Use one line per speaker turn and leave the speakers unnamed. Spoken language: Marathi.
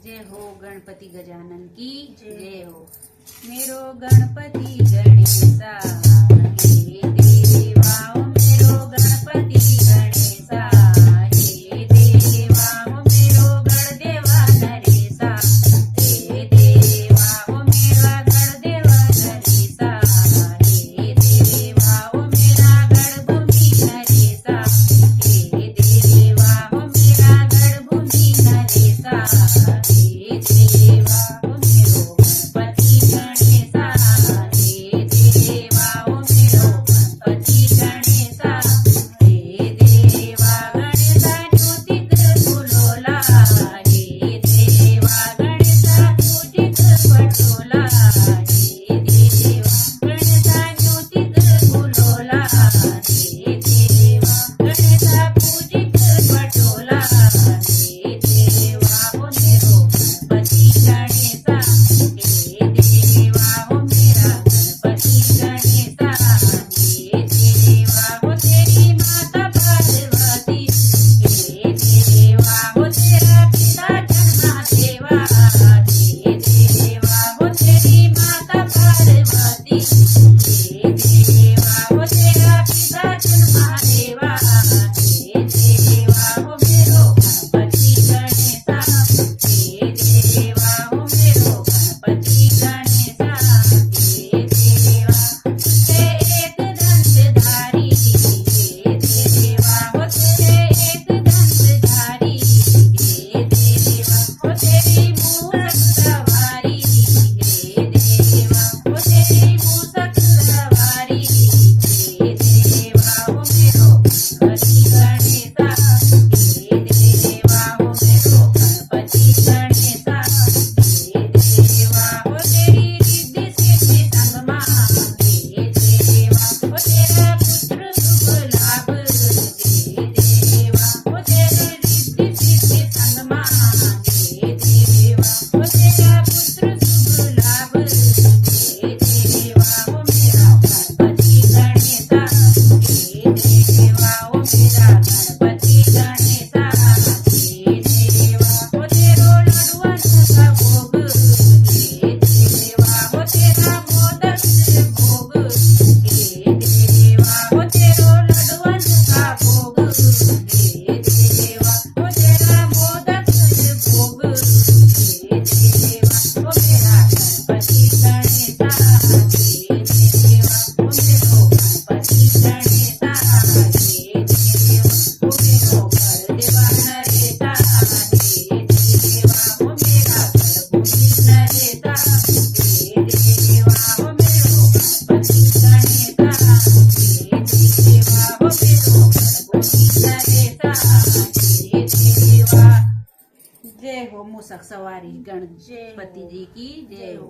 जय हो गणपती गजानन की
जय
जय हो। मेरो गणपती गणेशा हे देवा ओ मेरो गणपती गणेशा हे देवा ओ मेरो गणदेवा नरेशा हे देवा ओ मेरा गणदेवा नरेशा हे देवा ओ मेरा गणभूमी नरेशा हे देवा ओ मेरा गणभूमी नरेशा हे देवा ओ मेरो गणपती गणेशा हे देवा ओ मेरो गणपती गणेशा हे देवा गणेशा ज्योतिक फुलोला हे देवा गणेशा ज्योतिक पटोला हे देवा गणेशा ज्योतिक फुलोला हे देवा गणेशा पूजिक पटोला हे देवा ओ मेरो गणपती गणेशा हे देवा ओ मेरा गणपती गणेशा हे देवा ओ तेरी माता पार्वती हे देवा ओ तेरा पिता जन्मादेवा हे देवा ओ तेरी माता पार्वती हे देवा ओ तेरा पिता जन्मादेवा हे देवा ओ मेरो गणपती गणेशा हे देवा ओ मेरो गणपती गणेशा हे देवा तुझे एक दंतधारी हे देवा ओ तेरे एक दंतधारी हे देवा ओ तेरी मूसक सवारी हे देवा ओ तेरी मूसक सवारी हे देवा ओ मेरो गणपती गणेशा हे देवा ओ मेरो गणपती गणेशा हे देवा ओ तेरी रिद्धि सिद्धि संगमा हे देवा ओ तेरा पुत्र शुभ लाभ हे देवा ओ तेरे रिद्धि सिद्धि संगमा हे देवा ओ तेरा पुत्र शुभ लाभ हे देवा ओ मेरा गणपती गणेशा हे देवा ओ मेरा गणपती गणेशा हे देवा ओ तेरो लडुअन का भोग हे देवा ओ तेरा मोदक भोग हे देवा ओ तेरो लडुअन का भोग हे देवा ओ तेरा मोदक भोग हे देवा ओ मेरा गणपती गणेशा हे देवा ओ मेरो गणपती गणेशा हे देवा ओ मेरो गणदेवा नरेशा हे देवा ओ मेरा गणभूमी नरेशा हे देवा ओ मेरो गणपती गणेशा हे देवा ओ मेरो गणभूमी नरेशा हे देवा। जय हो मूसक सवारी गणपति जी की जय हो।